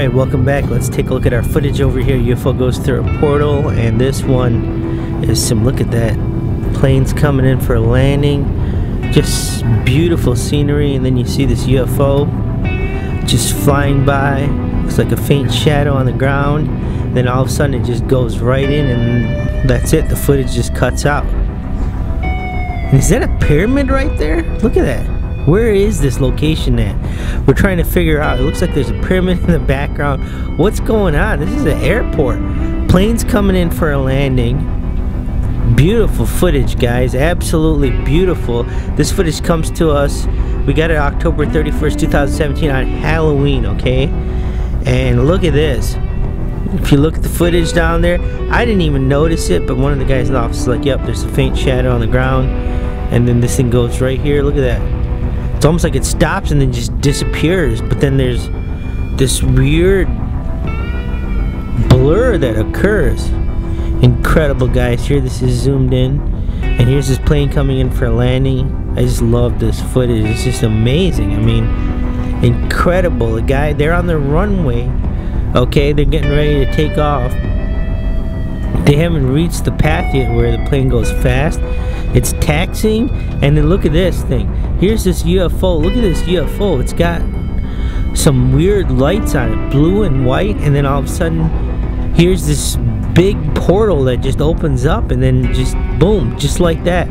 Alright, welcome back. Let's take a look at our footage over here. UFO goes through a portal, and this one is some, look at that, planes coming in for a landing. Just beautiful scenery, and then you see this UFO just flying by. Looks like a faint shadow on the ground. Then all of a sudden it just goes right in, and that's it. The footage just cuts out. And is that a pyramid right there? Look at that. Where is this location at? We're trying to figure out. It looks like there's a pyramid in the background. What's going on? This is an airport. Planes coming in for a landing. Beautiful footage, guys. Absolutely beautiful. This footage comes to us. We got it October 31st, 2017 on Halloween, okay? And look at this. If you look at the footage down there, I didn't even notice it, but one of the guys in the office is like, yep, there's a faint shadow on the ground. And then this thing goes right here. Look at that. It's almost like it stops and then just disappears, but then there's this weird blur that occurs. Incredible, guys. Here this is zoomed in, and here's this plane coming in for a landing. I just love this footage. It's just amazing. I mean, incredible. The guy, they're on the runway, okay, they're getting ready to take off. They haven't reached the path yet where the plane goes fast. It's taxiing, and then look at this thing. Here's this UFO. Look at this UFO. It's got some weird lights on it, blue and white, and then all of a sudden here's this big portal that just opens up, and then just boom, just like that.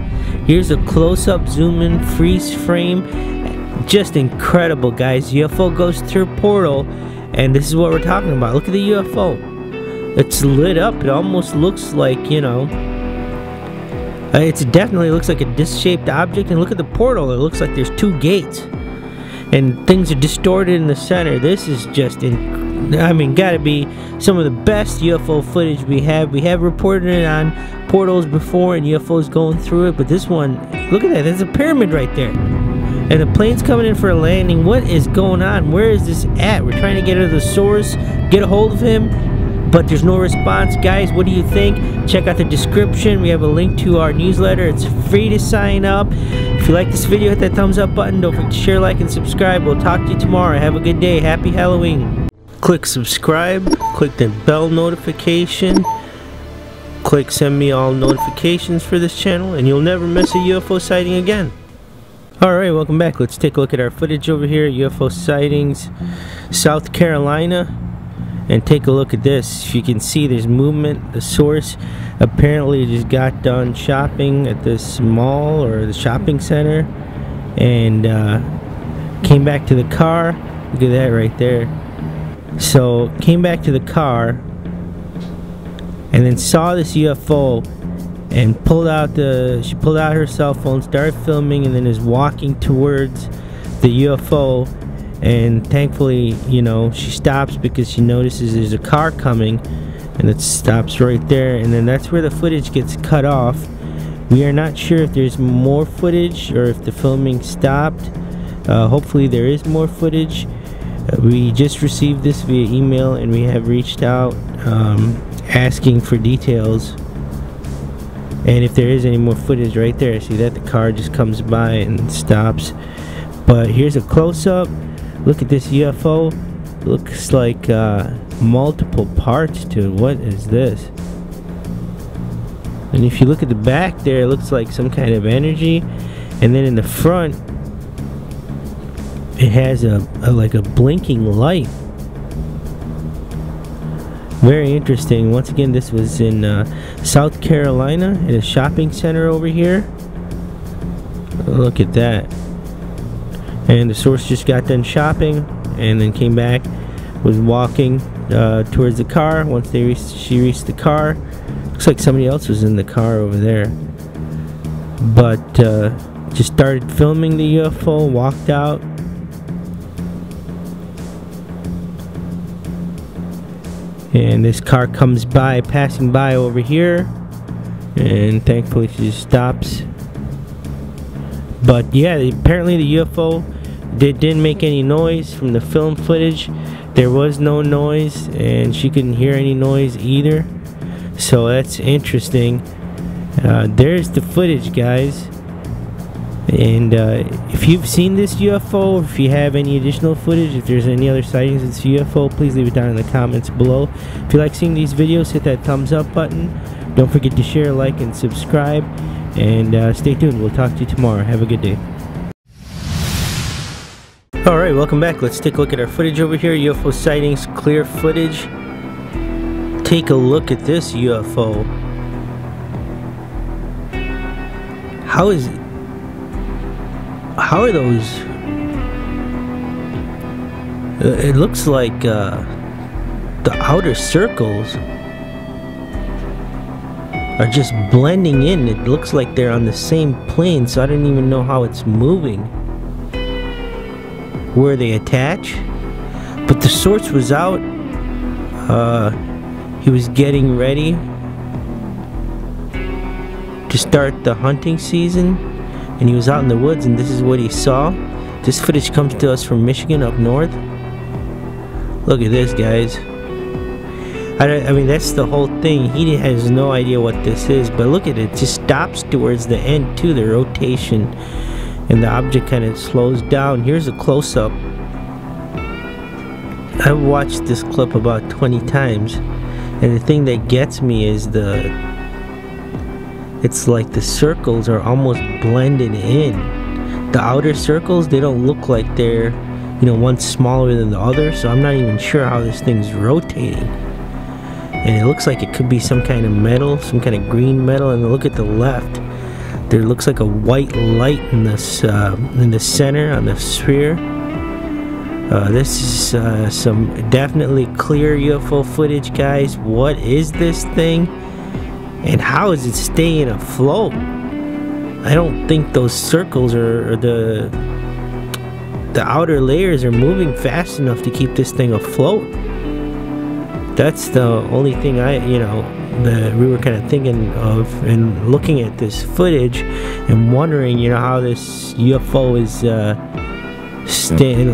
Here's a close-up zoom in freeze frame. Just incredible, guys. UFO goes through a portal, and this is what we're talking about. Look at the UFO. It's lit up. It almost looks like, you know, it definitely looks like a disc-shaped object. And look at the portal. It looks like there's two gates, and things are distorted in the center. This is just, I mean, gotta be some of the best UFO footage we have. We have reported it on portals before and UFOs going through it, but this one, look at that. There's a pyramid right there. And the plane's coming in for a landing. What is going on? Where is this at? We're trying to get to the source, get a hold of him, but there's no response. Guys, what do you think? Check out the description. We have a link to our newsletter. It's free to sign up. If you like this video, hit that thumbs up button. Don't forget to share, like, and subscribe. We'll talk to you tomorrow. Have a good day. Happy Halloween. Click subscribe. Click the bell notification. Click send me all notifications for this channel, and you'll never miss a UFO sighting again. Alright, welcome back. Let's take a look at our footage over here. UFO Sightings, South Carolina. And take a look at this. If you can see, there's movement. The source apparently just got done shopping at this mall or the shopping center, and came back to the car. Look at that right there. So came back to the car and then saw this UFO and she pulled out her cell phone, started filming, and then is walking towards the UFO. And thankfully, you know, she stops because she notices there's a car coming, and it stops right there, and then that's where the footage gets cut off. We are not sure if there's more footage or if the filming stopped. Hopefully there is more footage. We just received this via email, and we have reached out asking for details. And if there is any more footage right there, see that the car just comes by and stops. But here's a close-up. Look at this UFO. Looks like multiple parts to it. What is this? And if you look at the back there, it looks like some kind of energy. And then in the front, it has like a blinking light. Very interesting. Once again, this was in South Carolina in a shopping center over here. Look at that. And the source just got done shopping and then came back, was walking towards the car. Once she reached the car, looks like somebody else was in the car over there, but just started filming the UFO, walked out. And this car comes by, passing by over here, and thankfully she just stops. But yeah, apparently the UFO didn't make any noise from the film footage. There was no noise, and she couldn't hear any noise either. So that's interesting. There's the footage, guys. And if you've seen this UFO, if you have any additional footage, if there's any other sightings of this UFO, please leave it down in the comments below. If you like seeing these videos, hit that thumbs up button. Don't forget to share, like, and subscribe. And stay tuned. We'll talk to you tomorrow. Have a good day. Alright, welcome back. Let's take a look at our footage over here. UFO Sightings Clear footage. Take a look at this UFO. How are those? It looks like the outer circles are just blending in. It looks like they're on the same plane, so I don't even know how it's moving, where they attach. But the source was out. He was getting ready to start the hunting season, and he was out in the woods, and this is what he saw. This footage comes to us from Michigan up north. Look at this, guys. I mean, that's the whole thing. He has no idea what this is, but look at it. It just stops towards the end too, the rotation, and the object kind of slows down. Here's a close-up. I've watched this clip about 20 times, and the thing that gets me is it's like the circles are almost blended in. The outer circles, they don't look like they're, you know, one smaller than the other, so I'm not even sure how this thing's rotating. And it looks like it could be some kind of metal, some kind of green metal. And look at the left. There looks like a white light in this in the center on the sphere. This is some definitely clear UFO footage, guys. What is this thing? And how is it staying afloat? I don't think those circles or the outer layers are moving fast enough to keep this thing afloat. That's the only thing we were kind of thinking of, and looking at this footage and wondering, you know, how this UFO is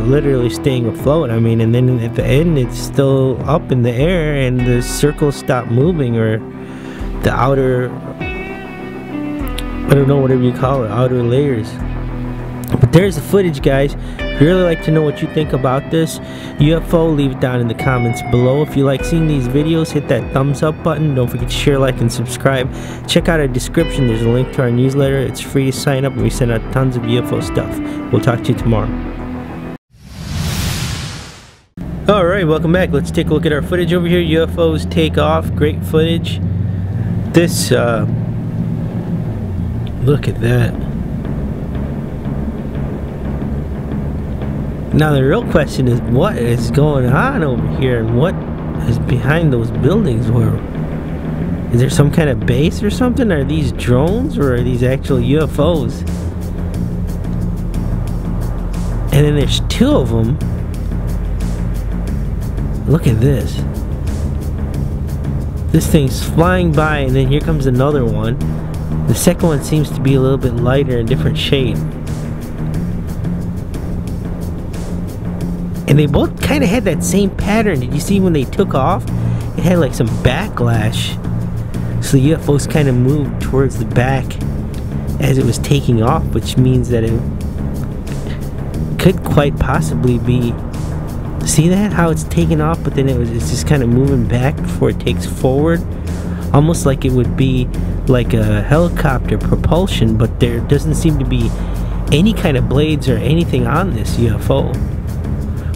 literally staying afloat. I mean, and then at the end it's still up in the air and the circles stop moving, or the outer, I don't know, whatever you call it, outer layers. But there's the footage, guys. If you really like to know what you think about this UFO, leave it down in the comments below. If you like seeing these videos, hit that thumbs up button. Don't forget to share, like, and subscribe. Check out our description. There's a link to our newsletter. It's free to sign up, and we send out tons of UFO stuff. We'll talk to you tomorrow. Alright, welcome back. Let's take a look at our footage over here. UFOs take off. Great footage. This, look at that. Now the real question is, what is going on over here, and what is behind those buildings? Where is there some kind of base or something? Are these drones, or are these actual UFOs? And then there's two of them. Look at this. This thing's flying by, and then here comes another one. The second one seems to be a little bit lighter, a different shade. And they both kind of had that same pattern. Did you see when they took off? It had like some backlash. So the UFOs kind of moved towards the back as it was taking off, which means that it could quite possibly be, see that, how it's taking off, but then it's just kind of moving back before it takes forward, almost like it would be like a helicopter propulsion. But there doesn't seem to be any kind of blades or anything on this UFO,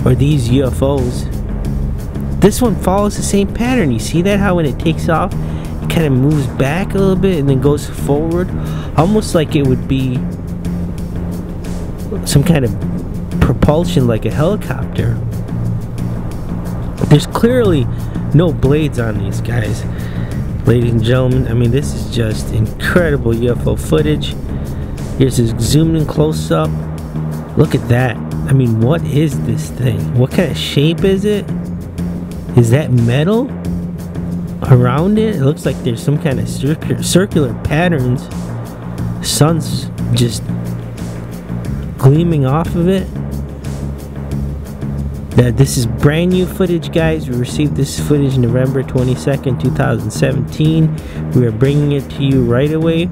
or these UFOs. This one follows the same pattern. You see that, how when it takes off it kind of moves back a little bit and then goes forward, almost like it would be some kind of propulsion like a helicopter. There's clearly no blades on these guys, ladies and gentlemen. I mean, this is just incredible UFO footage. Here's this zoomed in close up. Look at that. I mean, what is this thing? What kind of shape is it? Is that metal around it? It looks like there's some kind of circular patterns. Sun's just gleaming off of it. This is brand new footage, guys. We received this footage November 22nd, 2017. We are bringing it to you right away.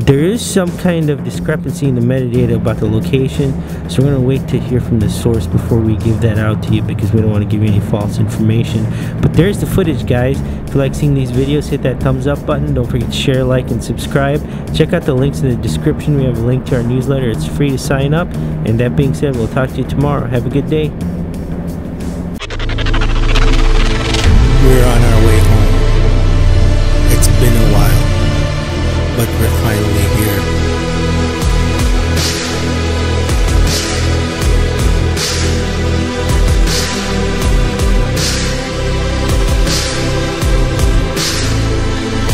There is some kind of discrepancy in the metadata about the location, so we're going to wait to hear from the source before we give that out to you, because we don't want to give you any false information. But there's the footage, guys. If you like seeing these videos, hit that thumbs up button. Don't forget to share, like, and subscribe. Check out the links in the description. We have a link to our newsletter. It's free to sign up. And that being said, we'll talk to you tomorrow. Have a good day.